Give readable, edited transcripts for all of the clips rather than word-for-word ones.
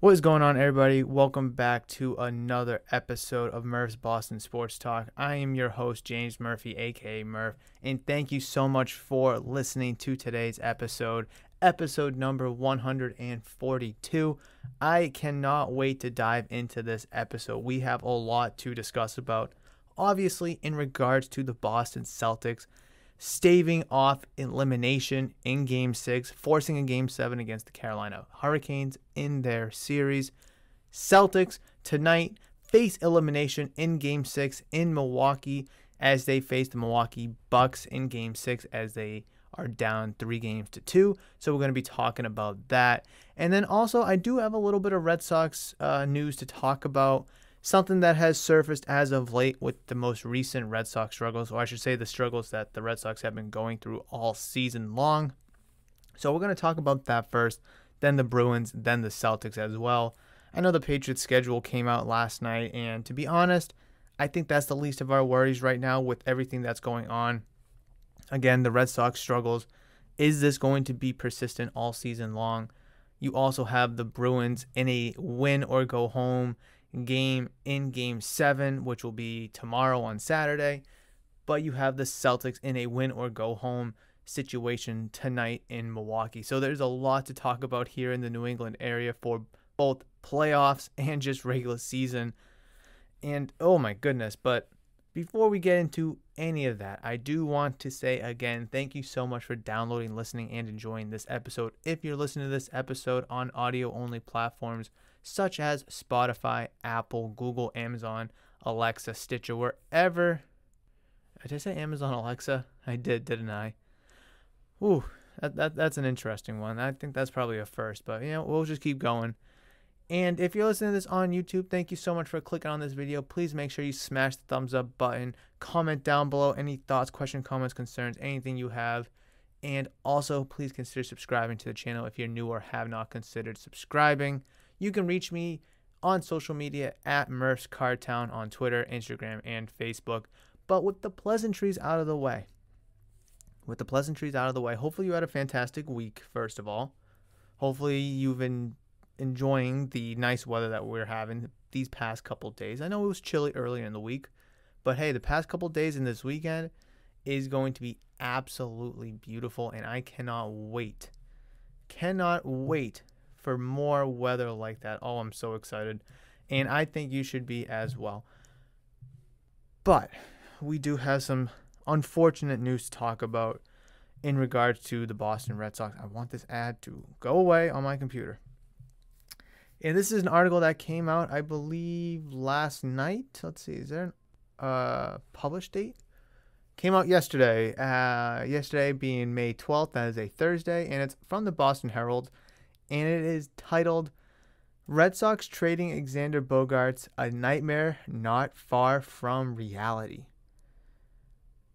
What is going on, everybody? Welcome back to another episode of Murph's Boston Sports Talk. I am your host, James Murphy, aka Murph, and thank you so much for listening to today's episode number 142. I cannot wait to dive into this episode. We have a lot to discuss about, obviously, in regards to the Boston Celtics staving off elimination in Game 6, forcing a Game 7 against the Carolina Hurricanes in their series. Celtics tonight face elimination in Game 6 in Milwaukee as they face the Milwaukee Bucks in Game 6 as they are down 3-2. So we're going to be talking about that. And then also I do have a little bit of Red Sox news to talk about. Something that has surfaced as of late with the most recent Red Sox struggles, or I should say the struggles that the Red Sox have been going through all season long. So we're going to talk about that first, then the Bruins, then the Celtics as well. I know the Patriots schedule came out last night, and to be honest, I think that's the least of our worries right now with everything that's going on. Again, the Red Sox struggles. Is this going to be persistent all season long? You also have the Bruins in a win or go home game in Game 7, which will be tomorrow on Saturday. But you have the Celtics in a win or go home situation tonight in Milwaukee. So there's a lot to talk about here in the New England area for both playoffs and just regular season. And oh my goodness, but before we get into any of that, I do want to say again, thank you so much for downloading, listening, and enjoying this episode. If you're listening to this episode on audio-only platforms such as Spotify, Apple, Google, Amazon, Alexa, Stitcher, wherever. Did I say Amazon Alexa? I did, didn't I? Ooh, that's an interesting one. I think that's probably a first, but we'll just keep going. And if you're listening to this on YouTube, thank you so much for clicking on this video. Please make sure you smash the thumbs up button. Comment down below any thoughts, questions, comments, concerns, anything you have. And also, please consider subscribing to the channel if you're new or have not considered subscribing. You can reach me on social media at Murph's Cardtown on Twitter, Instagram, and Facebook. But with the pleasantries out of the way, hopefully you had a fantastic week, first of all. Hopefully you've been enjoying the nice weather that we're having these past couple days. I know it was chilly earlier in the week, but hey, the past couple days and this weekend is going to be absolutely beautiful, and I cannot wait for more weather like that. Oh, I'm so excited, and I think you should be as well. But we do have some unfortunate news to talk about in regards to the Boston Red Sox. I want this ad to go away on my computer. And this is an article that came out, I believe, last night. Let's see, is there a published date? Came out yesterday. Yesterday being May 12th. That is a Thursday. And it's from the Boston Herald. And it is titled, Red Sox Trading Xander Bogaerts, a Nightmare Not Far from Reality.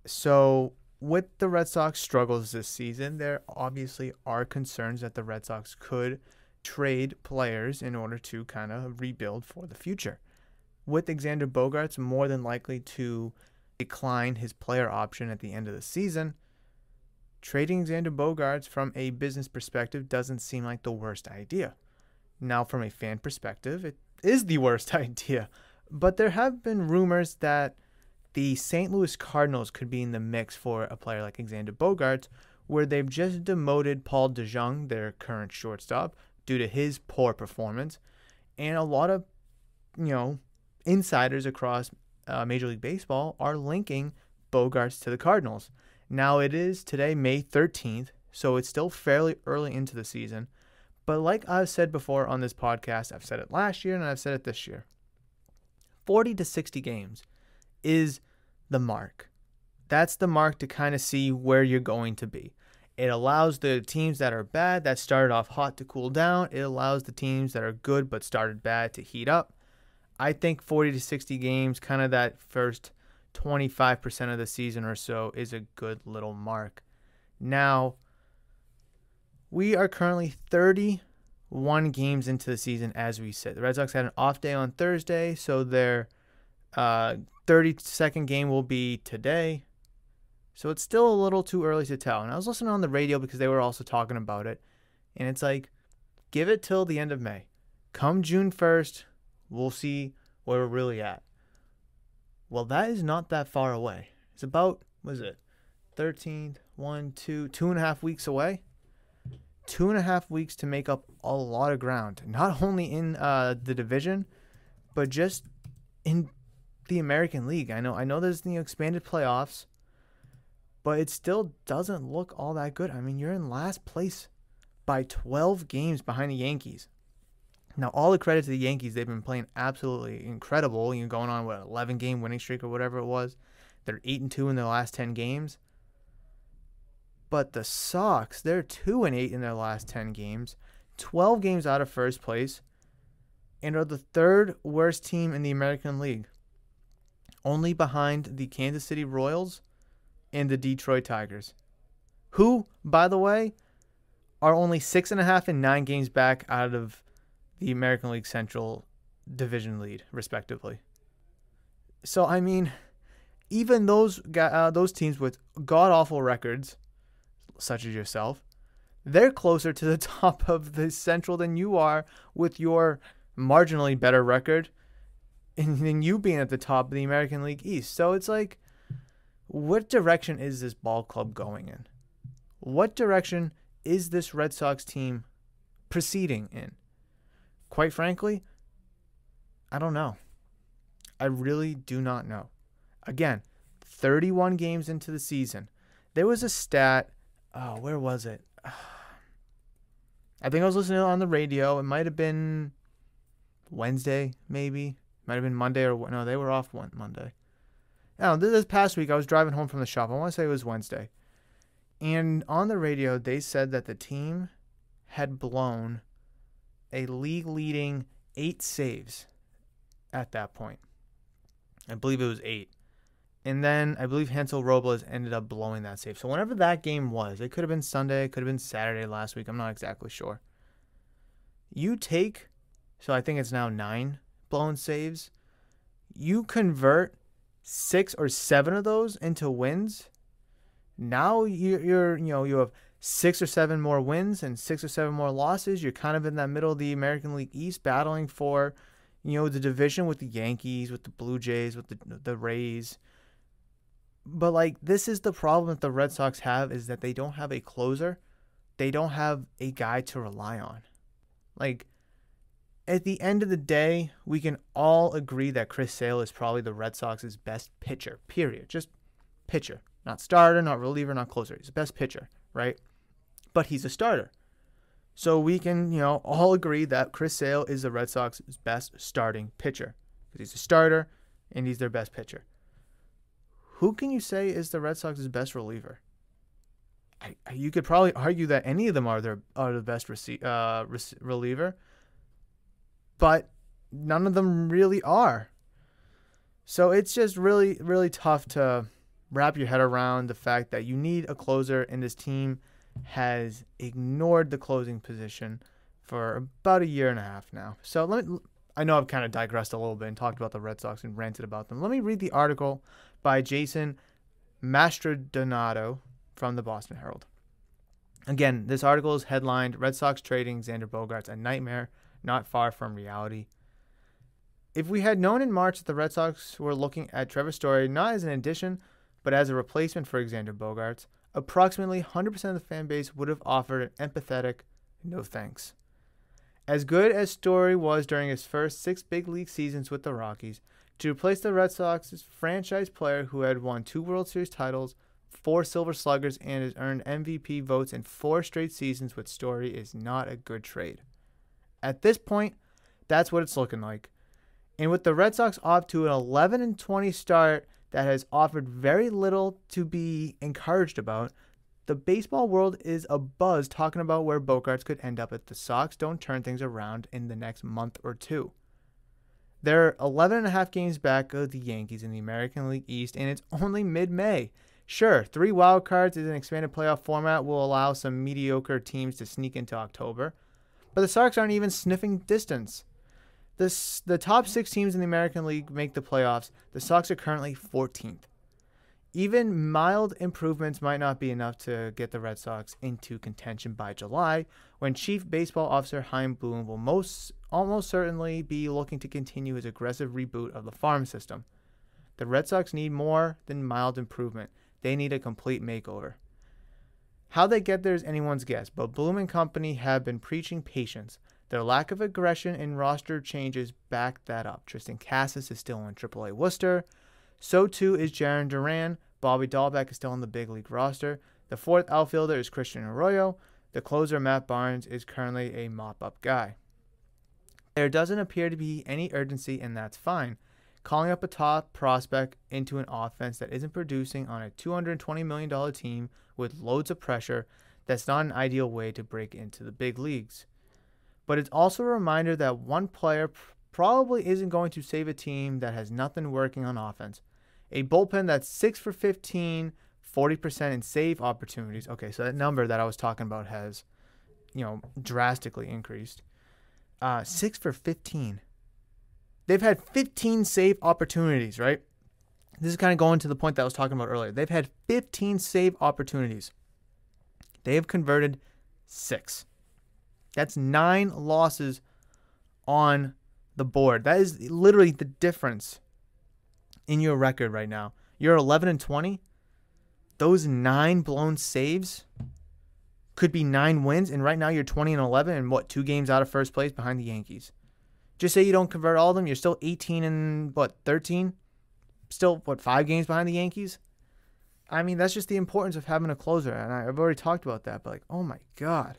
So, with the Red Sox struggles this season, there obviously are concerns that the Red Sox could trade players in order to kind of rebuild for the future. With Xander Bogaerts more than likely to decline his player option at the end of the season, trading Xander Bogaerts from a business perspective doesn't seem like the worst idea. Now, from a fan perspective, it is the worst idea. But there have been rumors that the St. Louis Cardinals could be in the mix for a player like Xander Bogaerts, where they've just demoted Paul DeJong, their current shortstop, due to his poor performance. And a lot of, insiders across Major League Baseball are linking Bogaerts to the Cardinals. Now, it is today, May 13th, so it's still fairly early into the season. But like I've said before on this podcast, I've said it last year and I've said it this year, 40 to 60 games is the mark. That's the mark to kind of see where you're going to be. It allows the teams that are bad, that started off hot, to cool down. It allows the teams that are good but started bad to heat up. I think 40 to 60 games, kind of that first 25% of the season or so, is a good little mark. Now, we are currently 31 games into the season as we sit. The Red Sox had an off day on Thursday, so their 32nd game will be today. So it's still a little too early to tell. And I was listening on the radio because they were also talking about it. And it's like, give it till the end of May. Come June 1st, we'll see where we're really at. Well, that is not that far away. It's about, 13th, 2.5 weeks away? 2.5 weeks to make up a lot of ground. Not only in the division, but just in the American League. I know there's the expanded playoffs, but it still doesn't look all that good. I mean, you're in last place by 12 games behind the Yankees. Now, all the credit to the Yankees. They've been playing absolutely incredible. Going on, 11-game winning streak or whatever it was. They're 8-2 in their last 10 games. But the Sox, they're 2-8 in their last 10 games, 12 games out of first place, and are the third worst team in the American League, only behind the Kansas City Royals and the Detroit Tigers, who, by the way, are only 6.5 and 9 games back out of the American League Central division lead, respectively. So, I mean, even those teams with god-awful records, such as yourself, they're closer to the top of the Central than you are with your marginally better record than you being at the top of the American League East. So it's like, what direction is this ball club going in? What direction is this Red Sox team proceeding in? Quite frankly, I don't know. I really do not know. Again, 31 games into the season. There was a stat. Oh, where was it? I think I was listening on the radio. It might have been Wednesday, maybe. Might have been Monday or no, they were off Monday. No, this past week I was driving home from the shop. I want to say it was Wednesday. And on the radio, they said that the team had blown a league-leading 8 saves at that point. I believe it was 8. And then I believe Hansel Robles ended up blowing that save. So whenever that game was, it could have been Sunday, it could have been Saturday last week. I'm not exactly sure. So I think it's now 9 blown saves. You convert 6 or 7 of those into wins. Now you have 6 or 7 more wins and 6 or 7 more losses. You're kind of in that middle of the American League East, battling for, the division with the Yankees, with the Blue Jays, with the Rays. But, this is the problem that the Red Sox have, is that they don't have a closer. They don't have a guy to rely on. At the end of the day, we can all agree that Chris Sale is probably the Red Sox's best pitcher, period. Just pitcher. Not starter, not reliever, not closer. He's the best pitcher, right? But he's a starter. So we can, all agree that Chris Sale is the Red Sox's best starting pitcher. Because he's a starter, and he's their best pitcher. Who can you say is the Red Sox's best reliever? You could probably argue that any of them are the best reliever, but none of them really are. So it's just really, really tough to wrap your head around the fact that you need a closer, and this team has ignored the closing position for about a year and a half now. So I know I've kind of digressed a little bit and talked about the Red Sox and ranted about them. Let me read the article by Jason Mastrodonato from the Boston Herald. Again, this article is headlined, Red Sox trading Xander Bogaerts, a nightmare not far from reality. If we had known in March that the Red Sox were looking at Trevor Story not as an addition, but as a replacement for Xander Bogaerts, approximately 100% of the fan base would have offered an empathetic no thanks. As good as Story was during his first 6 big league seasons with the Rockies, to replace the Red Sox's franchise player who had won 2 World Series titles, 4 Silver Sluggers, and has earned MVP votes in 4 straight seasons with Story is not a good trade. At this point, that's what it's looking like. And with the Red Sox off to an 11-20 start that has offered very little to be encouraged about, the baseball world is abuzz talking about where Bogarts could end up if the Sox don't turn things around in the next month or 2. They're 11.5 games back of the Yankees in the American League East, and it's only mid-May. Sure, 3 wild cards in an expanded playoff format will allow some mediocre teams to sneak into October, but the Sox aren't even sniffing distance. The top 6 teams in the American League make the playoffs. The Sox are currently 14th. Even mild improvements might not be enough to get the Red Sox into contention by July, when Chief Baseball Officer Chaim Bloom will most almost certainly be looking to continue his aggressive reboot of the farm system. The Red Sox need more than mild improvement. They need a complete makeover. How they get there is anyone's guess, but Bloom and company have been preaching patience. Their lack of aggression and roster changes back that up. Tristan Cassis is still in AAA Worcester. So too is Jarren Duran. Bobby Dahlbeck is still on the big league roster. The fourth outfielder is Christian Arroyo. The closer, Matt Barnes, is currently a mop-up guy. There doesn't appear to be any urgency, and that's fine. Calling up a top prospect into an offense that isn't producing on a $220 million team with loads of pressure, that's not an ideal way to break into the big leagues. But it's also a reminder that one player probably isn't going to save a team that has nothing working on offense. A bullpen that's 6 for 15, 40% in save opportunities. Okay, so that number that I was talking about has, drastically increased. 6 for 15. They've had 15 save opportunities, right? This is kind of going to the point that I was talking about earlier. They've had 15 save opportunities. They have converted 6. That's 9 losses on the board. That is literally the difference in your record right now. You're 11-20. Those 9 blown saves could be 9 wins, and right now you're 20-11 and 2 games out of first place behind the Yankees. Just say you don't convert all of them, you're still 13? Still 5 games behind the Yankees? I mean, that's just the importance of having a closer, and I've already talked about that, but oh my God.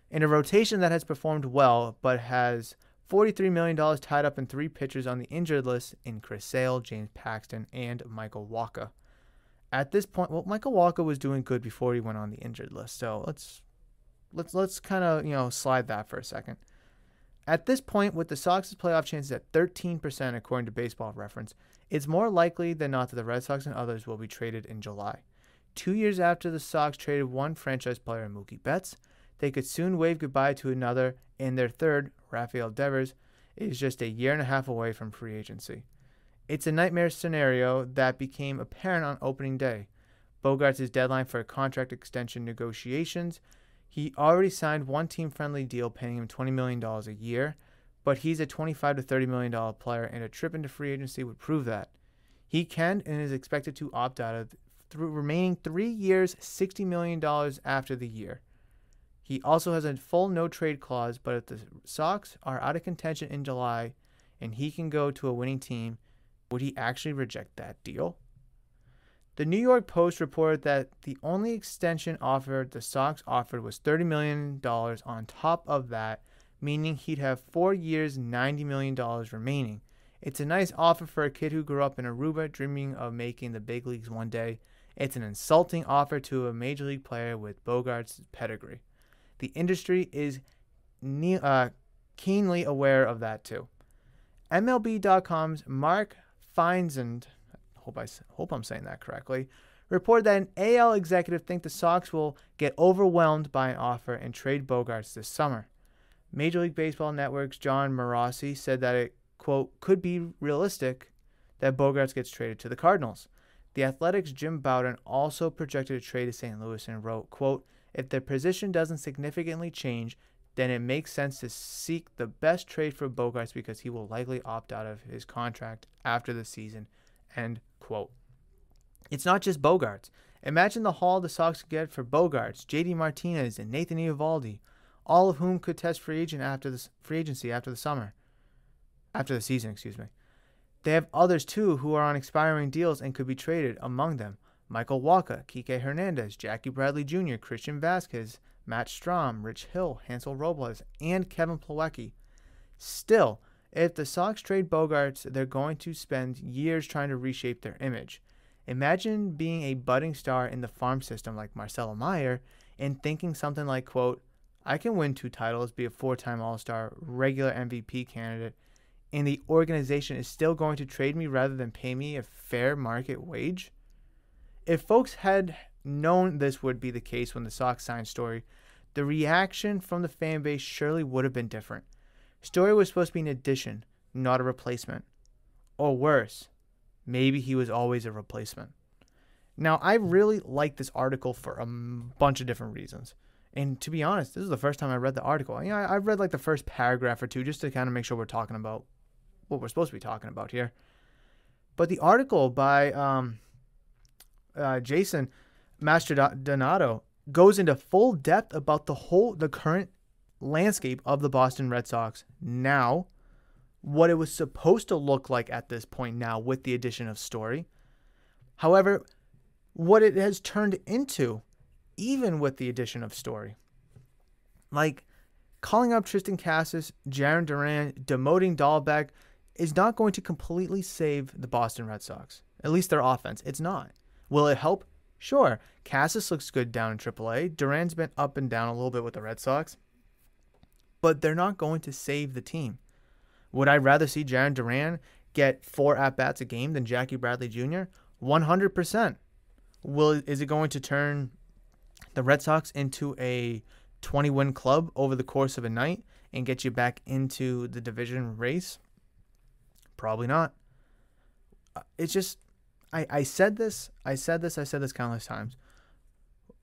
In a rotation that has performed well, but has $43 million tied up in 3 pitchers on the injured list in Chris Sale, James Paxton, and Michael Wacha. At this point, Michael Wacha was doing good before he went on the injured list, so let's kind of slide that for a second. At this point, with the Sox's playoff chances at 13% according to Baseball Reference, it's more likely than not that the Red Sox and others will be traded in July. 2 years after the Sox traded one franchise player, Mookie Betts, they could soon wave goodbye to another, and their third, Rafael Devers, is just a year and a half away from free agency. It's a nightmare scenario that became apparent on opening day. Bogarts' deadline for contract extension negotiations. He already signed one team-friendly deal paying him $20 million a year, but he's a $25 to $30 million player, and a trip into free agency would prove that. He can and is expected to opt out of remaining 3 years, $60 million after the year. He also has a full no-trade clause, but if the Sox are out of contention in July and he can go to a winning team, would he actually reject that deal? The New York Post reported that the only extension offer the Sox offered was $30 million on top of that, meaning he'd have 4 years, $90 million remaining. It's a nice offer for a kid who grew up in Aruba dreaming of making the big leagues one day. It's an insulting offer to a major league player with Bogarts' pedigree. The industry is keenly aware of that too. MLB.com's Mark Feinsand, hope I'm saying that correctly, reported that an AL executive thinks the Sox will get overwhelmed by an offer and trade Bogarts this summer. Major League Baseball Network's John Morosi said that it, quote, could be realistic that Bogarts gets traded to the Cardinals. The Athletics' Jim Bowden also projected a trade to St. Louis and wrote, quote, if their position doesn't significantly change, then it makes sense to seek the best trade for Bogarts because he will likely opt out of his contract after the season, end quote. It's not just Bogarts. Imagine the haul the Sox could get for Bogarts, JD Martinez, and Nathan Eovaldi, all of whom could test free agency after the season. They have others too who are on expiring deals and could be traded. Among them, Michael Wacha, Kike Hernandez, Jackie Bradley Jr., Christian Vasquez, Matt Strahm, Rich Hill, Hansel Robles, and Kevin Plawecki. Still, if the Sox trade Bogarts, they're going to spend years trying to reshape their image. Imagine being a budding star in the farm system like Marcelo Meyer and thinking something like, quote, I can win 2 titles, be a 4-time All-Star, regular MVP candidate, and the organization is still going to trade me rather than pay me a fair market wage? If folks had known this would be the case when the Sox signed Story, the reaction from the fan base surely would have been different. Story was supposed to be an addition, not a replacement. Or worse, maybe he was always a replacement. Now, I really like this article for a bunch of different reasons. And to be honest, this is the first time I read the article. I've read like the first paragraph or two just to kind of make sure we're talking about what we're supposed to be talking about here. But the article by Jason Mastrodonato goes into full depth about the current landscape of the Boston Red Sox now, what it was supposed to look like at this point now with the addition of Story. However, what it has turned into, even with the addition of Story. Like, calling up Tristan Casas, Jarren Duran, demoting Dahlbeck is not going to completely save the Boston Red Sox. At least their offense. It's not. Will it help? Sure. Casas looks good down in AAA. Duran's been up and down a little bit with the Red Sox. But they're not going to save the team. Would I rather see Jarren Duran get 4 at-bats a game than Jackie Bradley Jr.? 100%. Is it going to turn the Red Sox into a 20-win club over the course of a night and get you back into the division race? Probably not. It's just, I said this countless times.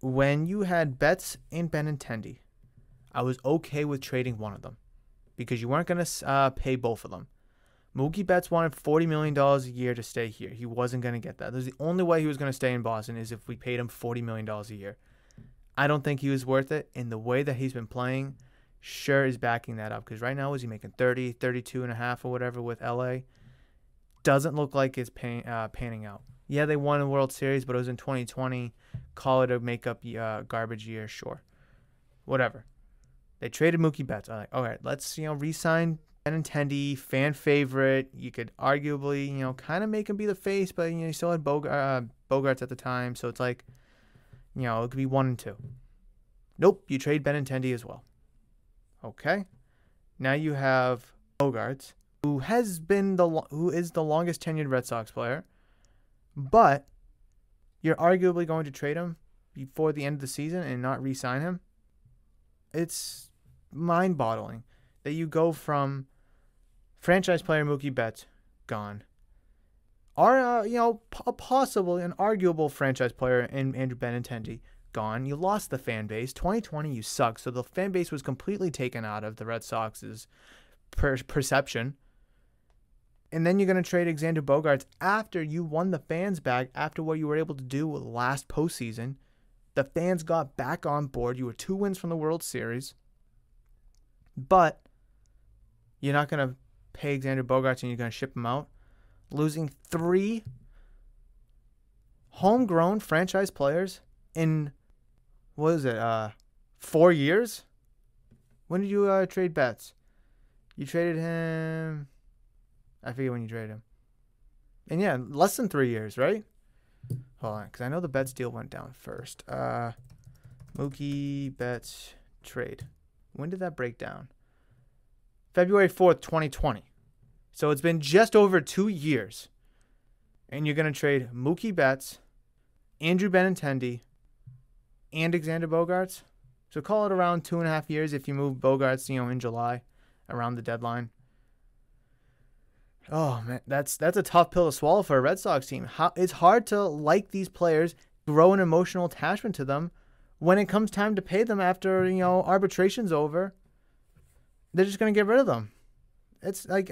When you had Betts and Benintendi, I was okay with trading one of them because you weren't going to pay both of them. Mookie Betts wanted $40 million a year to stay here. He wasn't going to get that. There's the only way he was going to stay in Boston is if we paid him $40 million a year. I don't think he was worth it, and the way that he's been playing sure is backing that up, because right now is he making 30, 32 and a half or whatever with LA? Doesn't look like it's panning out. Yeah, they won a World Series, but it was in 2020. Call it a makeup garbage year, sure. Whatever. They traded Mookie Betts. I'm like, all right, let's re-sign Benintendi, fan favorite. You could arguably kind of make him be the face, but you still had Bogarts at the time, so it's like it could be 1 and 2. Nope, you trade Benintendi as well. Okay, now you have Bogarts, who is the longest tenured Red Sox player, but you're arguably going to trade him before the end of the season and not re-sign him. It's mind-boggling that you go from franchise player Mookie Betts gone, or possibly an arguable franchise player in Andrew Benintendi gone. You lost the fan base. 2020, you suck. So the fan base was completely taken out of the Red Sox's perception. And then you're going to trade Xander Bogaerts after you won the fans back, after what you were able to do last postseason. The fans got back on board. You were 2 wins from the World Series. But you're not going to pay Xander Bogaerts and you're going to ship him out. Losing 3 homegrown franchise players in, 4 years? When did you trade Betts? You traded him, I forget when you traded him. And yeah, less than 3 years, right? Hold on, because I know the Betts deal went down first. Mookie Betts trade. When did that break down? February 4th, 2020. So it's been just over 2 years. And you're going to trade Mookie Betts, Andrew Benintendi, and Xander Bogaerts. So call it around 2.5 years if you move Bogarts, in July, around the deadline. Oh, man, that's a tough pill to swallow for a Red Sox team. It's hard to like these players, grow an emotional attachment to them when it comes time to pay them after, arbitration's over. They're just going to get rid of them. It's like,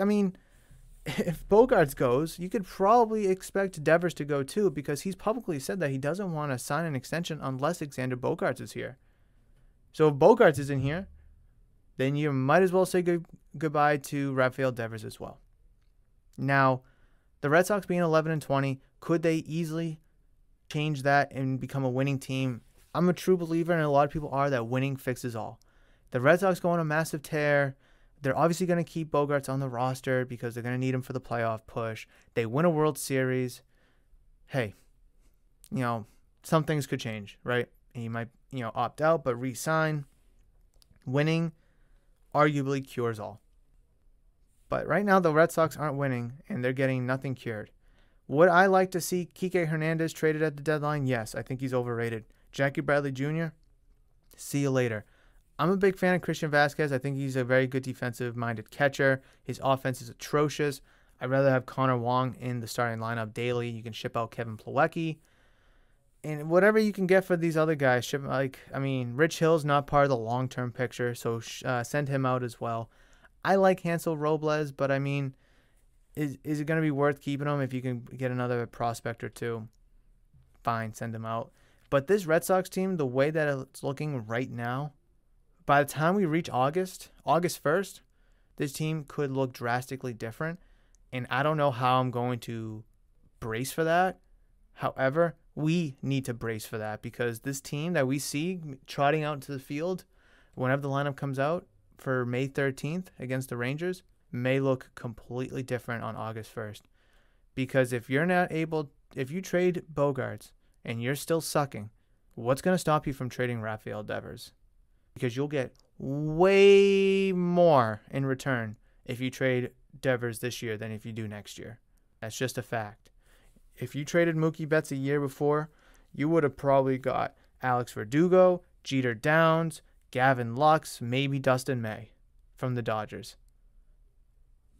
if Bogarts goes, you could probably expect Devers to go too, because he's publicly said that he doesn't want to sign an extension unless Xander Bogaerts is here. So if Bogarts isn't here, then you might as well say goodbye to Rafael Devers as well. Now, the Red Sox being 11-20, could they easily change that and become a winning team? I'm a true believer, and a lot of people are, that winning fixes all. The Red Sox go on a massive tear. They're obviously going to keep Bogarts on the roster because they're going to need him for the playoff push. They win a World Series. Hey, some things could change, right? And you might, opt out, but re-sign. Winning arguably cures all. But right now, the Red Sox aren't winning, and they're getting nothing cured. Would I like to see Kike Hernandez traded at the deadline? Yes, I think he's overrated. Jackie Bradley Jr., see you later. I'm a big fan of Christian Vasquez. I think he's a very good defensive-minded catcher. His offense is atrocious. I'd rather have Connor Wong in the starting lineup daily. You can ship out Kevin Plawecki. And whatever you can get for these other guys, Rich Hill's not part of the long-term picture, so send him out as well. I like Hansel Robles, but I mean, is it going to be worth keeping him if you can get another prospect or two? Fine, send him out. But this Red Sox team, the way that it's looking right now, by the time we reach August 1st, this team could look drastically different. And I don't know how I'm going to brace for that. However, we need to brace for that because this team that we see trotting out into the field whenever the lineup comes out for May 13th against the Rangers may look completely different on August 1st. Because if you trade Bogarts and you're still sucking, what's going to stop you from trading Rafael Devers? Because you'll get way more in return if you trade Devers this year than if you do next year. That's just a fact. If you traded Mookie Betts a year before, you would have probably got Alex Verdugo, Jeter Downs, Gavin Lux, maybe Dustin May from the Dodgers.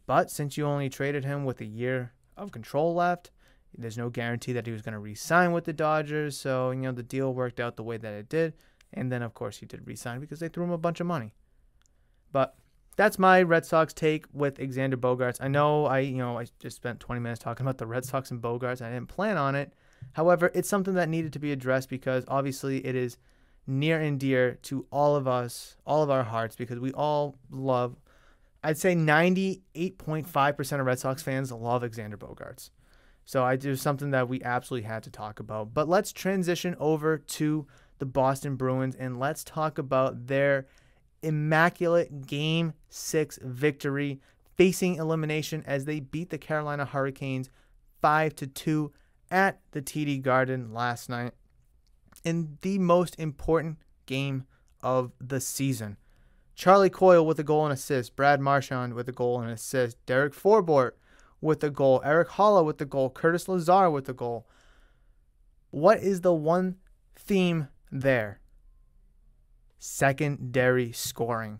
But since you only traded him with a year of control left, there's no guarantee that he was going to re-sign with the Dodgers. So, the deal worked out the way that it did. And then, of course, he did re-sign because they threw him a bunch of money. But that's my Red Sox take with Xander Bogaerts. I know I just spent 20 minutes talking about the Red Sox and Bogaerts. I didn't plan on it. However, it's something that needed to be addressed because obviously it is near and dear to all of us, all of our hearts, because we all love, I'd say 98.5% of Red Sox fans love Xander Bogaerts. So it was something that we absolutely had to talk about. But let's transition over to the Boston Bruins and let's talk about their immaculate Game 6 victory, facing elimination as they beat the Carolina Hurricanes 5-2 at the TD Garden last night in the most important game of the season. Charlie Coyle with a goal and assist, Brad Marchand with a goal and assist, Derek Forbort with a goal, Eric Haula with the goal, Curtis Lazar with the goal. What is the one theme there? Secondary scoring.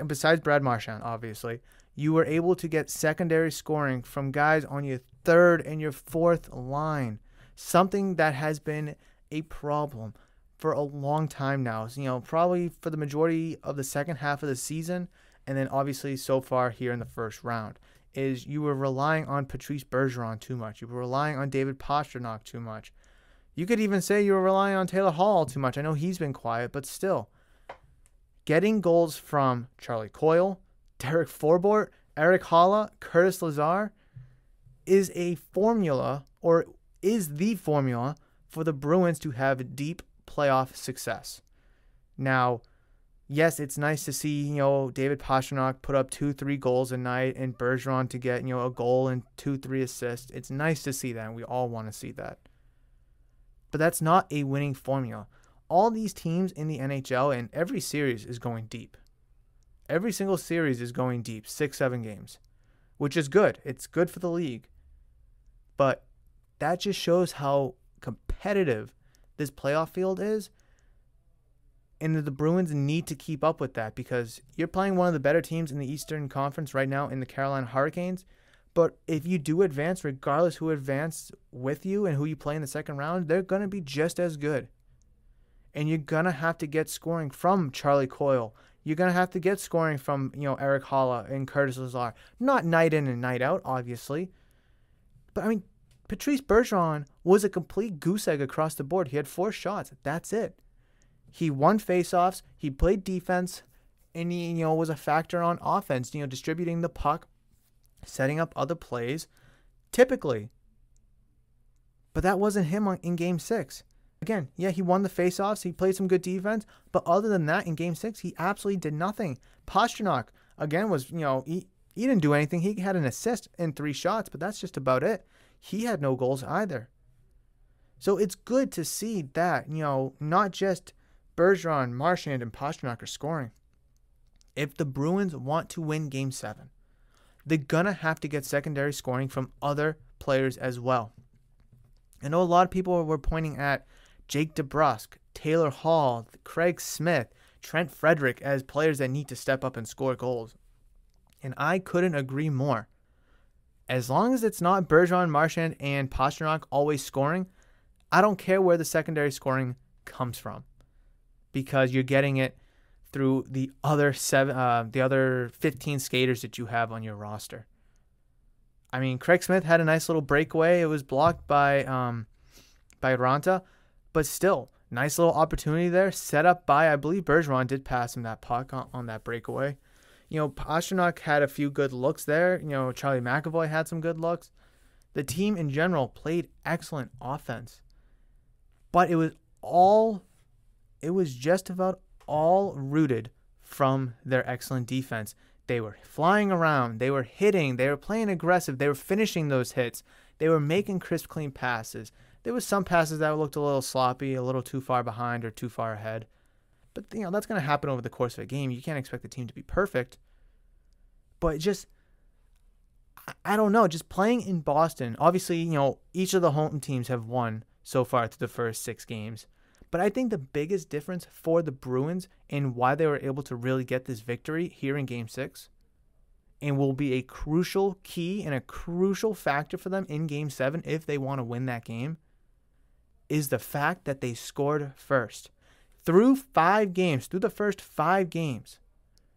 Besides Brad Marchand, obviously, you were able to get secondary scoring from guys on your third and your fourth line. Something that has been a problem for a long time now. Probably for the majority of the second half of the season, and then obviously so far here in the first round, is you were relying on Patrice Bergeron too much. You were relying on David Pastrnak too much. You could even say you were relying on Taylor Hall too much. I know he's been quiet, but still. Getting goals from Charlie Coyle, Derek Forbort, Eric Haula, Curtis Lazar is a formula, or is the formula, for the Bruins to have deep playoff success. Now, yes, it's nice to see, David Pastrnak put up 2-3 goals a night and Bergeron to get, a goal and 2-3 assists. It's nice to see that, and we all want to see that. But that's not a winning formula. All these teams in the NHL and every series is going deep. Every single series is going deep, 6-7 games, which is good. It's good for the league. But that just shows how competitive this playoff field is. And the Bruins need to keep up with that because you're playing one of the better teams in the Eastern Conference right now in the Carolina Hurricanes. But if you do advance, regardless who advanced with you and who you play in the second round, they're going to be just as good. And you're going to have to get scoring from Charlie Coyle. You're going to have to get scoring from, Eric Haula and Curtis Lazar. Not night in and night out, obviously. But, Patrice Bergeron was a complete goose egg across the board. He had 4 shots. That's it. He won faceoffs. He played defense. And he, was a factor on offense, distributing the puck, setting up other plays, typically. But that wasn't him in Game 6. Again, yeah, he won the faceoffs. He played some good defense. But other than that, in Game 6, he absolutely did nothing. Pastrnak, again, was, he didn't do anything. He had an assist in 3 shots, but that's just about it. He had no goals either. So it's good to see that, not just Bergeron, Marchand, and Pastrnak are scoring. If the Bruins want to win Game 7, they're going to have to get secondary scoring from other players as well. I know a lot of people were pointing at Jake DeBrusk, Taylor Hall, Craig Smith, Trent Frederick as players that need to step up and score goals. And I couldn't agree more. As long as it's not Bergeron, Marchand, and Pastrnak always scoring, I don't care where the secondary scoring comes from, because you're getting it through the other 15 skaters that you have on your roster. I mean, Craig Smith had a nice little breakaway. It was blocked by Ranta, but still, nice little opportunity there, set up by, I believe Bergeron did pass him that puck on that breakaway. Pastrnak had a few good looks there. Charlie McAvoy had some good looks. The team in general played excellent offense, but it was just about all rooted from their excellent defense. They were flying around, they were hitting, they were playing aggressive, they were finishing those hits, they were making crisp, clean passes. There was some passes that looked a little sloppy, a little too far behind or too far ahead. But that's going to happen over the course of a game. You can't expect the team to be perfect. But I don't know, just playing in Boston. Obviously, each of the home teams have won so far through the first 6 games. But I think the biggest difference for the Bruins and why they were able to really get this victory here in Game 6, and will be a crucial key and a crucial factor for them in Game 7 if they want to win that game, is the fact that they scored first. Through the first 5 games,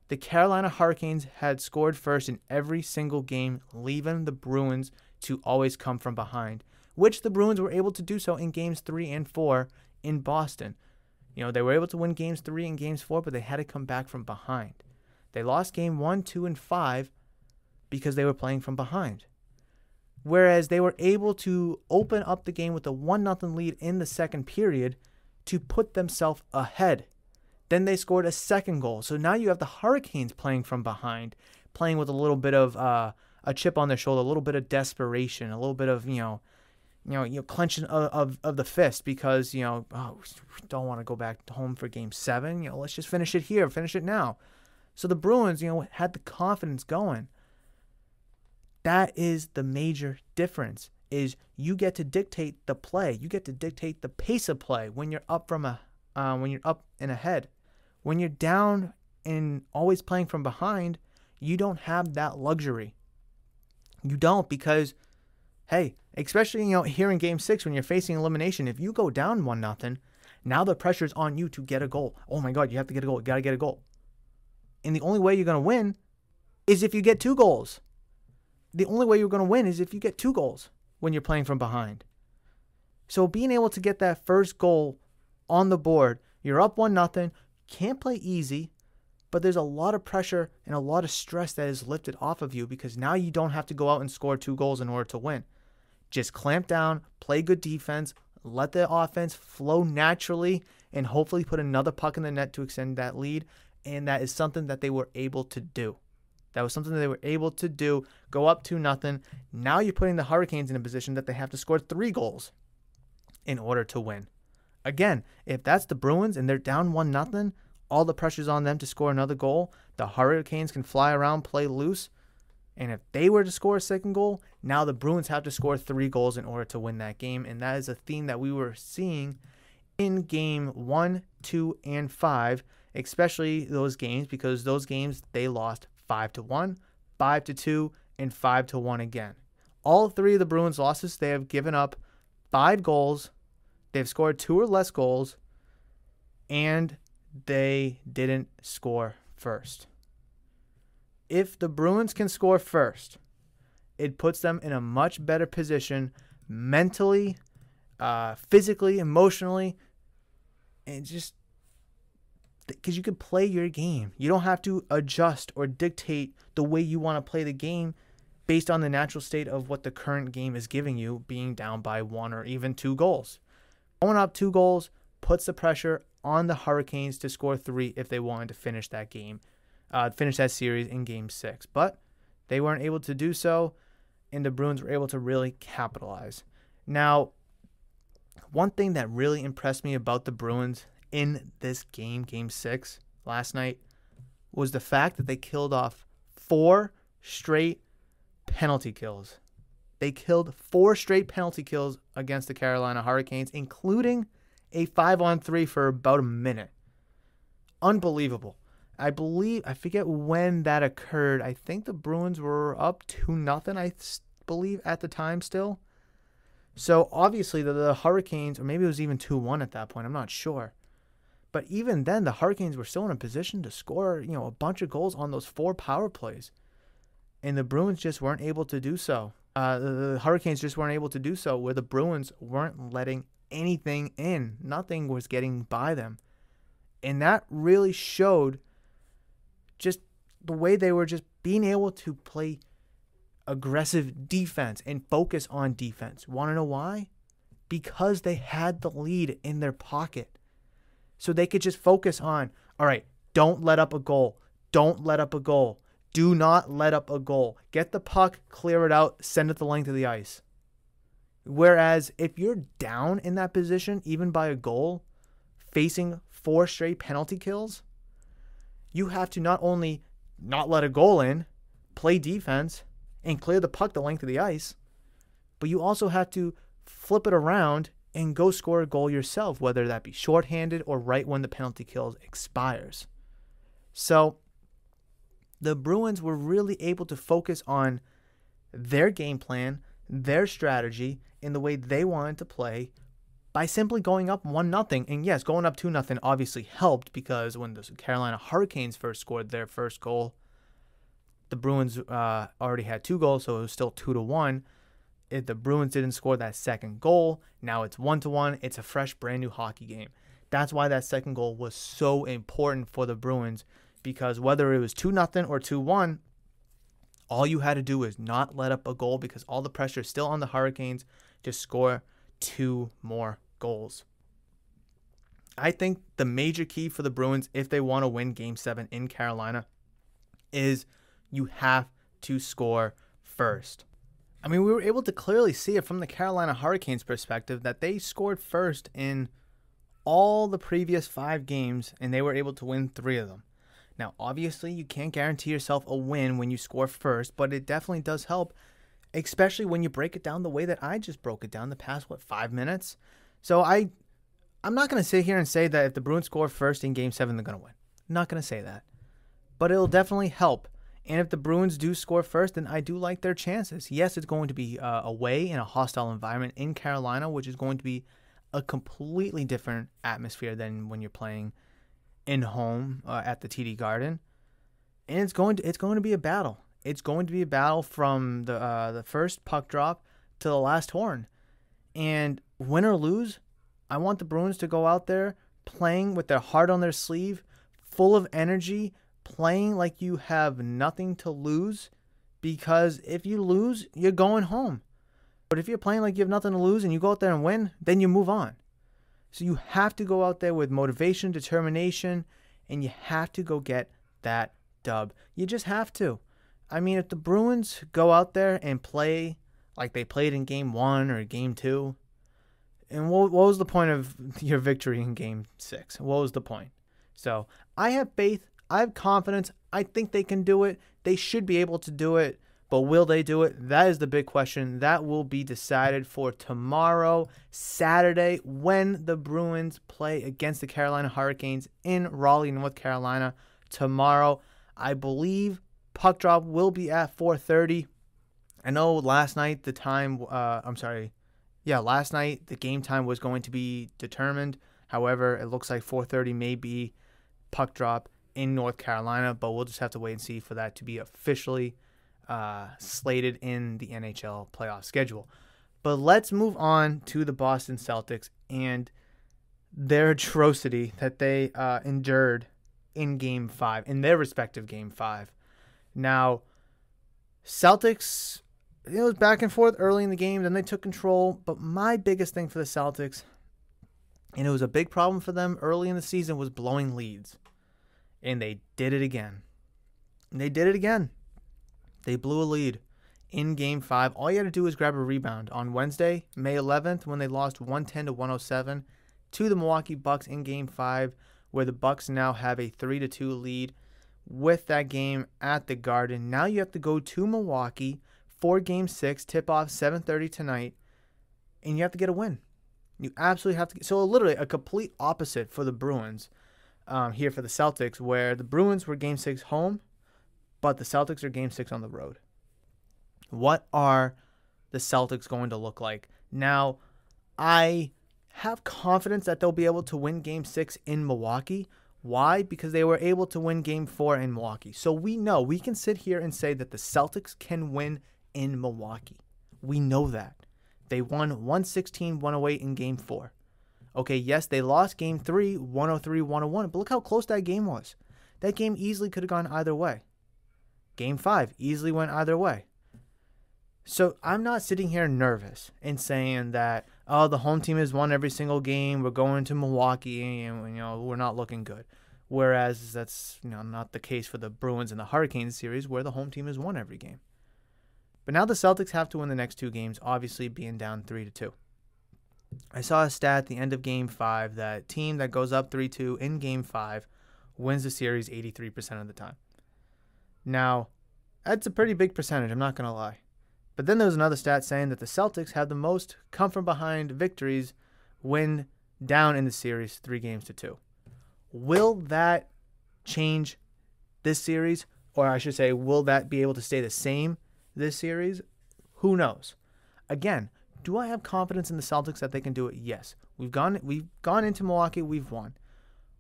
the Carolina Hurricanes had scored first in every single game, leaving the Bruins to always come from behind, which the Bruins were able to do so in Games 3 and 4 in Boston. They were able to win Games 3 and Games 4, but they had to come back from behind. They lost Game 1, 2, and 5 because they were playing from behind. Whereas they were able to open up the game with a 1-0 lead in the second period to put themselves ahead. Then they scored a second goal. So now you have the Hurricanes playing from behind, playing with a little bit of a chip on their shoulder, a little bit of desperation, a little bit of, clenching of the fist because, we don't want to go back home for Game 7. Let's just finish it here, finish it now. So the Bruins, had the confidence going. That is the major difference, is you get to dictate the play. You get to dictate the pace of play when you're up when you're up and ahead. When you're down and always playing from behind, you don't have that luxury. You don't, because, hey, especially here in Game 6 when you're facing elimination, if you go down 1-0, now the pressure's on you to get a goal. Oh my God, you have to get a goal. You got to get a goal. And the only way you're going to win is if you get 2 goals. The only way you're going to win is if you get 2 goals when you're playing from behind. So being able to get that first goal on the board, you're up 1-0, can't play easy, but there's a lot of pressure and a lot of stress that is lifted off of you because now you don't have to go out and score 2 goals in order to win. Just clamp down, play good defense, let the offense flow naturally, and hopefully put another puck in the net to extend that lead. And that is something that they were able to do. That was something that they were able to do. Go up 2-0. Now you're putting the Hurricanes in a position that they have to score 3 goals in order to win. Again, if that's the Bruins and they're down 1-0, all the pressure's on them to score another goal. The Hurricanes can fly around, play loose. And if they were to score a second goal, now the Bruins have to score 3 goals in order to win that game. And that is a theme that we were seeing in Game 1, 2, and 5, especially those games, because those games they lost 5-1, 5-2, and 5-1 again. All 3 of the Bruins' losses, they have given up 5 goals. They've scored 2 or less goals, and they didn't score first. If the Bruins can score first, it puts them in a much better position mentally, physically, emotionally, and just because you can play your game. You don't have to adjust or dictate the way you want to play the game based on the natural state of what the current game is giving you, being down by 1 or even 2 goals. Going up 2 goals puts the pressure on the Hurricanes to score 3 if they wanted to finish that game, finish that series in Game 6. But they weren't able to do so, and the Bruins were able to really capitalize. Now, one thing that really impressed me about the Bruins in this game, Game 6, last night, was the fact that they killed off 4 straight penalty kills. They killed 4 straight penalty kills against the Carolina Hurricanes, including a 5-on-3 for about a minute. Unbelievable. I forget when that occurred. I think the Bruins were up 2-0, I believe, at the time still. So obviously the Hurricanes, or maybe it was even 2-1 at that point, I'm not sure. But even then, the Hurricanes were still in a position to score, a bunch of goals on those 4 power plays. And the Bruins just weren't able to do so. The Hurricanes just weren't able to do so, where the Bruins weren't letting anything in. Nothing was getting by them. And that really showed just the way they were just being able to play aggressive defense and focus on defense. Want to know why? Because they had the lead in their pocket. So they could just focus on, all right, don't let up a goal. Don't let up a goal. Do not let up a goal. Get the puck, clear it out, send it the length of the ice. Whereas if you're down in that position, even by a goal, facing 4 straight penalty kills, you have to not only not let a goal in, play defense, and clear the puck the length of the ice, but you also have to flip it around and go score a goal yourself, whether that be shorthanded or right when the penalty kill expires. So the Bruins were really able to focus on their game plan, their strategy, and the way they wanted to play by simply going up 1-0. And yes, going up 2-0 obviously helped, because when the Carolina Hurricanes first scored their first goal, the Bruins already had 2 goals, so it was still 2-1. If the Bruins didn't score that second goal, now it's 1-1. It's a fresh, brand new hockey game. That's why that second goal was so important for the Bruins, because whether it was 2-0 or 2-1, all you had to do is not let up a goal, because all the pressure is still on the Hurricanes to score 2 more goals. I think the major key for the Bruins, if they want to win Game 7 in Carolina, is you have to score first. I mean, we were able to clearly see it from the Carolina Hurricanes' perspective that they scored first in all the previous 5 games, and they were able to win 3 of them. Now, obviously, you can't guarantee yourself a win when you score first, but it definitely does help, especially when you break it down the way that I just broke it down the past, 5 minutes? So I'm not going to sit here and say that if the Bruins score first in Game 7, they're going to win. I'm not going to say that. But it'll definitely help. And if the Bruins do score first, then I do like their chances. Yes, it's going to be away in a hostile environment in Carolina, which is going to be a completely different atmosphere than when you're playing in home at the TD Garden. And it's going to be a battle. It's going to be a battle from the first puck drop to the last horn. And win or lose, I want the Bruins to go out there playing with their heart on their sleeve, full of energy, playing like you have nothing to lose, because if you lose, you're going home. But if you're playing like you have nothing to lose and you go out there and win, then you move on. So you have to go out there with motivation, determination, and you have to go get that dub. You just have to. I mean, if the Bruins go out there and play like they played in Game 1 or Game 2, and what was the point of your victory in Game 6? What was the point? So I have faith. I have confidence. I think they can do it. They should be able to do it. But will they do it? That is the big question. That will be decided for tomorrow, Saturday, when the Bruins play against the Carolina Hurricanes in Raleigh, North Carolina. Tomorrow, I believe puck drop will be at 4:30. I know last night the game time was going to be determined. However, it looks like 4:30 may be puck drop in North Carolina, but we'll just have to wait and see for that to be officially slated in the NHL playoff schedule. But let's move on to the Boston Celtics and their atrocity that they endured in Game 5, in their respective Game 5. Now, Celtics, it was back and forth early in the game, then they took control. But my biggest thing for the Celtics, and it was a big problem for them early in the season, was blowing leads. And they did it again. They blew a lead in Game 5. All you had to do was grab a rebound. On Wednesday, May 11th, when they lost 110-107 to the Milwaukee Bucks in Game 5, where the Bucks now have a 3-2 lead with that game at the Garden. Now you have to go to Milwaukee for Game 6, tip-off 7:30 tonight, and you have to get a win. You absolutely have to. So literally a complete opposite for the Bruins. Here for the Celtics, where the Bruins were Game 6 home, but the Celtics are Game 6 on the road. What are the Celtics going to look like Now, I have confidence that they'll be able to win Game 6 in Milwaukee. Why? Because they were able to win Game 4 in Milwaukee. So we know, we can sit here and say that the Celtics can win in Milwaukee. We know that. They won 116-108 in Game 4. Okay, yes, they lost Game 3, 103-101, but look how close that game was. That game easily could have gone either way. Game 5 easily went either way. So I'm not sitting here nervous and saying that, oh, the home team has won every single game. We're going to Milwaukee and we're not looking good. Whereas that's not the case for the Bruins and the Hurricanes series where the home team has won every game. But now the Celtics have to win the next two games, obviously being down 3-2. I saw a stat at the end of Game 5 that team that goes up 3-2 in Game 5 wins the series 83% of the time. Now, that's a pretty big percentage, I'm not going to lie. But then there was another stat saying that the Celtics have the most come-from-behind victories when down in the series 3-2. Will that change this series? Or I should say, will that be able to stay the same this series? Who knows? Again, do I have confidence in the Celtics that they can do it? Yes. We've gone into Milwaukee, we've won.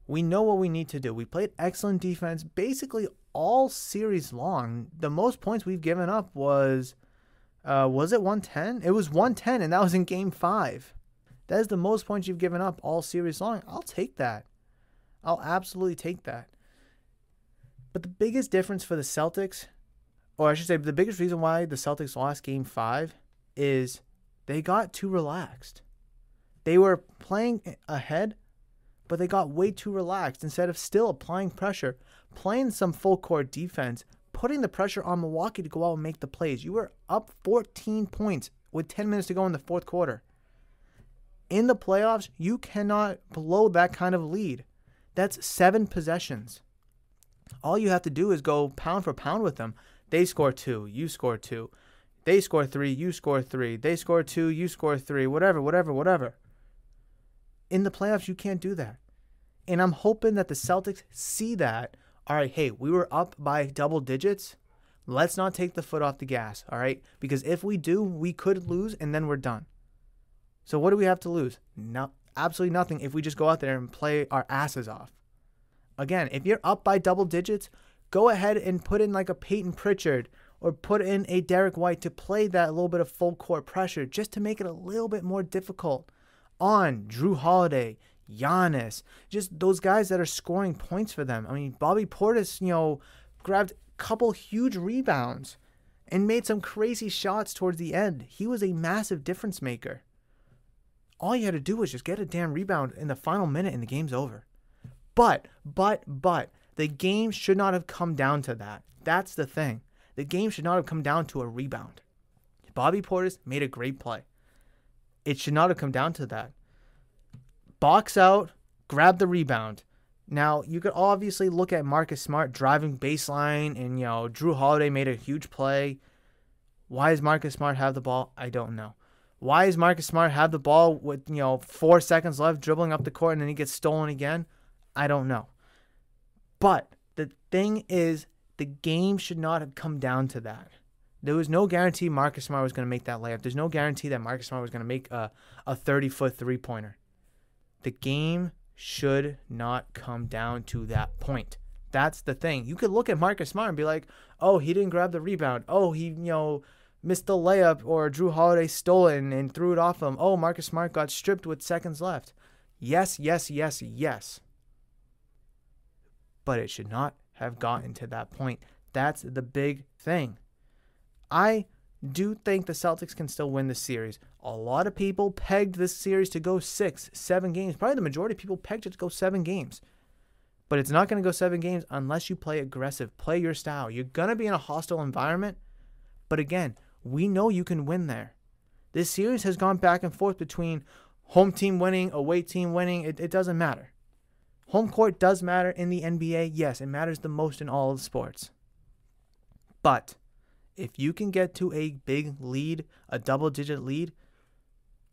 We know what we need to do. We played excellent defense basically all series long. The most points we've given up was it 110? It was 110, and that was in Game 5. That is the most points you've given up all series long. I'll take that. I'll absolutely take that. But the biggest difference for the Celtics, or I should say the biggest reason why the Celtics lost Game 5 is they got too relaxed. They were playing ahead, but they got way too relaxed instead of still applying pressure, playing some full court defense, putting the pressure on Milwaukee to go out and make the plays. You were up 14 points with 10 minutes to go in the fourth quarter. In the playoffs, you cannot blow that kind of lead. That's 7 possessions. All you have to do is go pound for pound with them. They score 2, you score 2. They score 3, you score 3. They score 2, you score 3. Whatever. In the playoffs, you can't do that. And I'm hoping that the Celtics see that. All right, hey, we were up by double digits. Let's not take the foot off the gas, all right? Because if we do, we could lose, and then we're done. So what do we have to lose? No, absolutely nothing if we just go out there and play our asses off. Again, if you're up by double digits, go ahead and put in like a Peyton Pritchard or put in a Derek White to play that little bit of full court pressure just to make it a little bit more difficult on Drew Holiday, Giannis, just those guys that are scoring points for them. I mean, Bobby Portis, grabbed a couple huge rebounds and made some crazy shots towards the end. He was a massive difference maker. All you had to do was just get a damn rebound in the final minute and the game's over. But, the game should not have come down to that. That's the thing. The game should not have come down to a rebound. Bobby Portis made a great play. It should not have come down to that. Box out, grab the rebound. Now, you could obviously look at Marcus Smart driving baseline and, Drew Holiday made a huge play. Why does Marcus Smart have the ball? I don't know. Why does Marcus Smart have the ball with, 4 seconds left, dribbling up the court, and then he gets stolen again? I don't know. But the thing is, the game should not have come down to that. There was no guarantee Marcus Smart was going to make that layup. There's no guarantee that Marcus Smart was going to make a 30-foot three-pointer. The game should not come down to that point. That's the thing. You could look at Marcus Smart and be like, oh, he didn't grab the rebound. Oh, he, missed the layup, or Drew Holiday stole it and threw it off him. Oh, Marcus Smart got stripped with seconds left. Yes. But it should not have gotten to that point. That's the big thing. I do think the Celtics can still win this series. A lot of people pegged this series to go 6-7 games. Probably the majority of people pegged it to go 7 games. But it's not going to go 7 games unless you play aggressive. Play your style. You're going to be in a hostile environment. But again, we know you can win there. This series has gone back and forth between home team winning, away team winning. It doesn't matter. Home court does matter in the NBA. Yes, it matters the most in all of the sports. But if you can get to a big lead, a double-digit lead,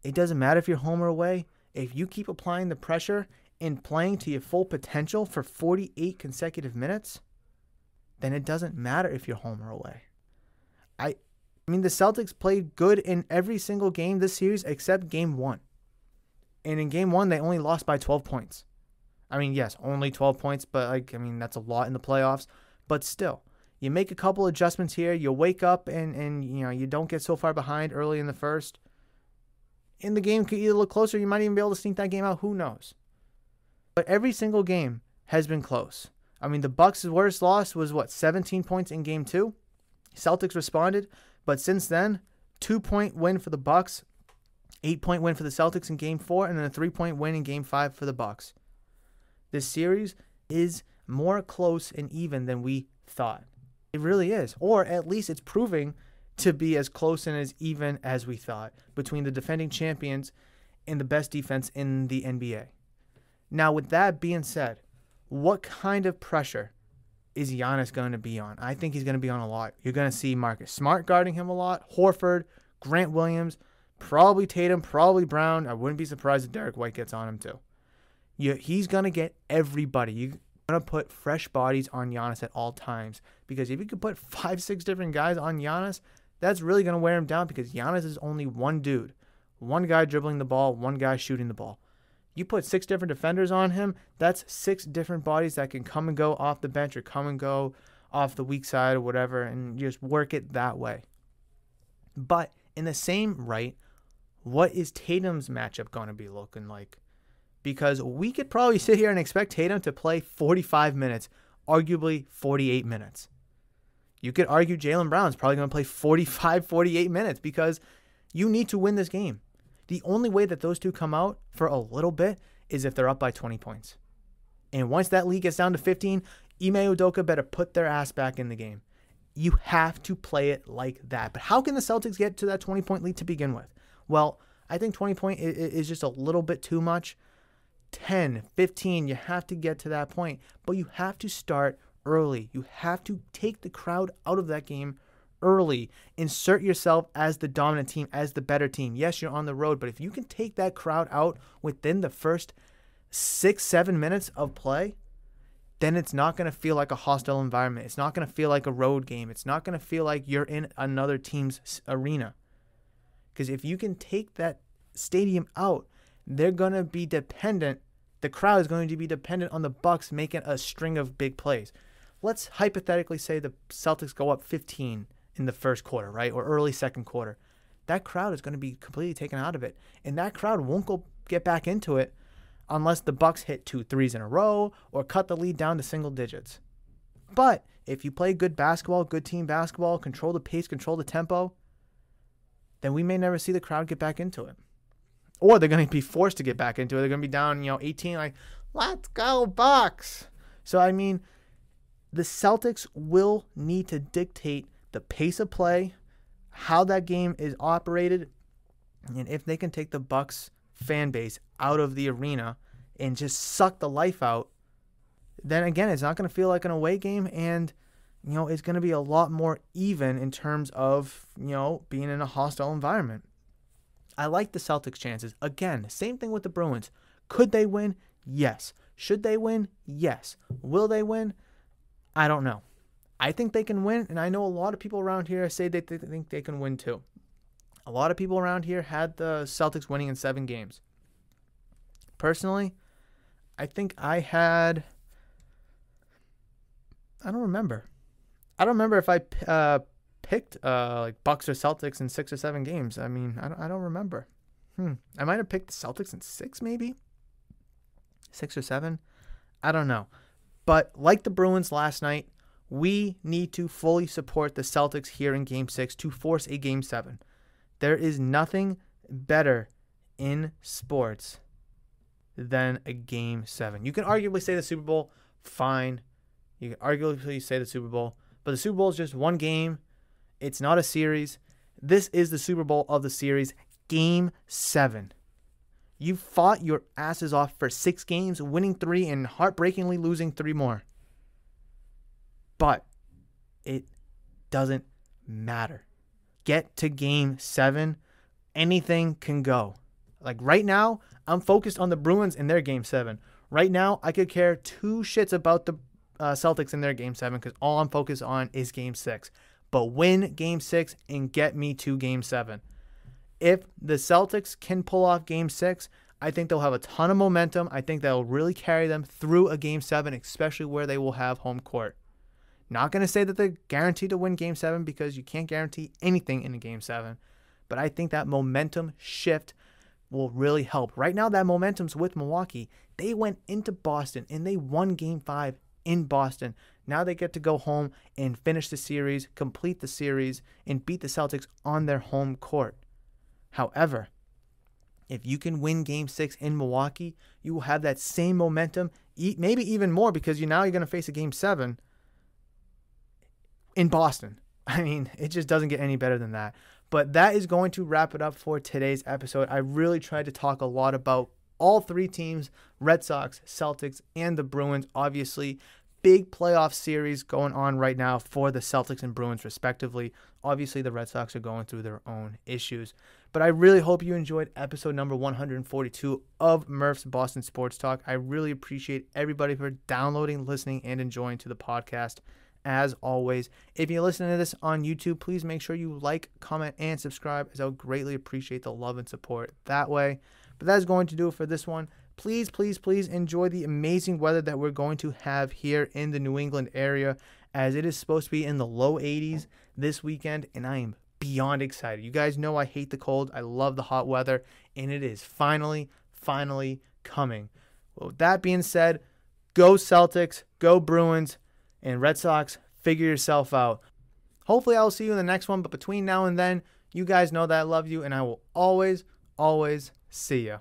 it doesn't matter if you're home or away. If you keep applying the pressure and playing to your full potential for 48 consecutive minutes, then it doesn't matter if you're home or away. I mean, the Celtics played good in every single game this series except game 1. And in game 1, they only lost by 12 points. I mean, yes, only 12 points, but that's a lot in the playoffs. But still, you make a couple adjustments here. You wake up and you don't get so far behind early in the first. And the game could either look closer. You might even be able to sneak that game out. Who knows? But every single game has been close. I mean, the Bucks' worst loss was 17 points in game 2. Celtics responded, but since then, 2-point win for the Bucks, 8-point win for the Celtics in game 4, and then a 3-point win in game 5 for the Bucks. This series is more close and even than we thought. It really is. Or at least it's proving to be as close and as even as we thought between the defending champions and the best defense in the NBA. Now, with that being said, what kind of pressure is Giannis going to be on? I think he's going to be on a lot. You're going to see Marcus Smart guarding him a lot, Horford, Grant Williams, probably Tatum, probably Brown. I wouldn't be surprised if Derek White gets on him too. He's going to get everybody. You're going to put fresh bodies on Giannis at all times, because if you could put 5-6 different guys on Giannis, that's really going to wear him down, because Giannis is only one dude. One guy dribbling the ball, one guy shooting the ball. You put 6 different defenders on him, that's 6 different bodies that can come and go off the bench or come and go off the weak side or whatever, and just work it that way. But in the same right, what is Tatum's matchup going to be looking like? Because we could probably sit here and expect Tatum to play 45 minutes, arguably 48 minutes. You could argue Jaylen Brown's probably going to play 45, 48 minutes, because you need to win this game. The only way that those two come out for a little bit is if they're up by 20 points. And once that lead gets down to 15, Ime Udoka better put their ass back in the game. You have to play it like that. But how can the Celtics get to that 20-point lead to begin with? Well, I think 20 point is just a little bit too much. 10, 15, you have to get to that point. But you have to start early. You have to take the crowd out of that game early. Insert yourself as the dominant team, as the better team. Yes, you're on the road, but if you can take that crowd out within the first 6-7 minutes of play, then it's not going to feel like a hostile environment. It's not going to feel like a road game. It's not going to feel like you're in another team's arena. Because if you can take that stadium out, they're going to be dependent. The crowd is going to be dependent on the Bucks making a string of big plays. Let's hypothetically say the Celtics go up 15 in the first quarter, right? Or early second quarter. That crowd is going to be completely taken out of it. And that crowd won't get back into it unless the Bucks hit 2 threes in a row or cut the lead down to single digits. But if you play good basketball, good team basketball, control the pace, control the tempo, then we may never see the crowd get back into it. Or they're going to be forced to get back into it. They're going to be down, 18, like, let's go Bucks. So, I mean, the Celtics will need to dictate the pace of play, how that game is operated, and if they can take the Bucks fan base out of the arena and just suck the life out, then again, it's not going to feel like an away game, and it's going to be a lot more even in terms of being in a hostile environment. I like the Celtics' chances. Again, same thing with the Bruins. Could they win? Yes. Should they win? Yes. Will they win? I don't know. I think they can win, and I know a lot of people around here say that they think they can win too. A lot of people around here had the Celtics winning in 7 games. Personally, I think I don't remember. I don't remember if I picked like Bucks or Celtics in 6 or 7 games. I mean, I don't remember. I might have picked the Celtics in 6, maybe 6 or 7. I don't know. But like the Bruins last night, we need to fully support the Celtics here in Game 6 to force a Game 7. There is nothing better in sports than a Game 7. You can arguably say the Super Bowl, fine. You can arguably say the Super Bowl, but the Super Bowl is just one game. It's not a series. This is the Super Bowl of the series, Game 7. You fought your asses off for 6 games, winning 3 and heartbreakingly losing 3 more. But it doesn't matter. Get to Game 7. Anything can go. Like right now, I'm focused on the Bruins in their Game 7. Right now, I could care 2 shits about the Celtics in their Game 7 because all I'm focused on is Game 6. but win Game 6 and get me to Game 7. If the Celtics can pull off Game 6, I think they'll have a ton of momentum. I think that'll really carry them through a Game 7, especially where they will have home court. Not going to say that they're guaranteed to win Game 7 because you can't guarantee anything in a Game 7. But I think that momentum shift will really help. Right now, that momentum's with Milwaukee. They went into Boston and they won Game 5 in Boston. Now they get to go home and finish the series, complete the series, and beat the Celtics on their home court. However, if you can win Game 6 in Milwaukee, you will have that same momentum, maybe even more, because you're going to face a Game 7 in Boston. I mean, it just doesn't get any better than that. But that is going to wrap it up for today's episode. I really tried to talk a lot about all three teams, Red Sox, Celtics, and the Bruins. Obviously, big playoff series going on right now for the Celtics and Bruins respectively. Obviously, the Red Sox are going through their own issues. But I really hope you enjoyed episode number 142 of Murph's Boston Sports Talk. I really appreciate everybody for downloading, listening, and enjoying to the podcast. As always, if you're listening to this on YouTube, please make sure you like, comment, and subscribe, as I would greatly appreciate the love and support that way. But that is going to do it for this one. Please, please, please enjoy the amazing weather that we're going to have here in the New England area, as it is supposed to be in the low 80s this weekend, and I am beyond excited. You guys know I hate the cold. I love the hot weather, and it is finally coming. Well, with that being said, go Celtics, go Bruins, and Red Sox, figure yourself out. Hopefully I'll see you in the next one, but between now and then, you guys know that I love you, and I will always see you.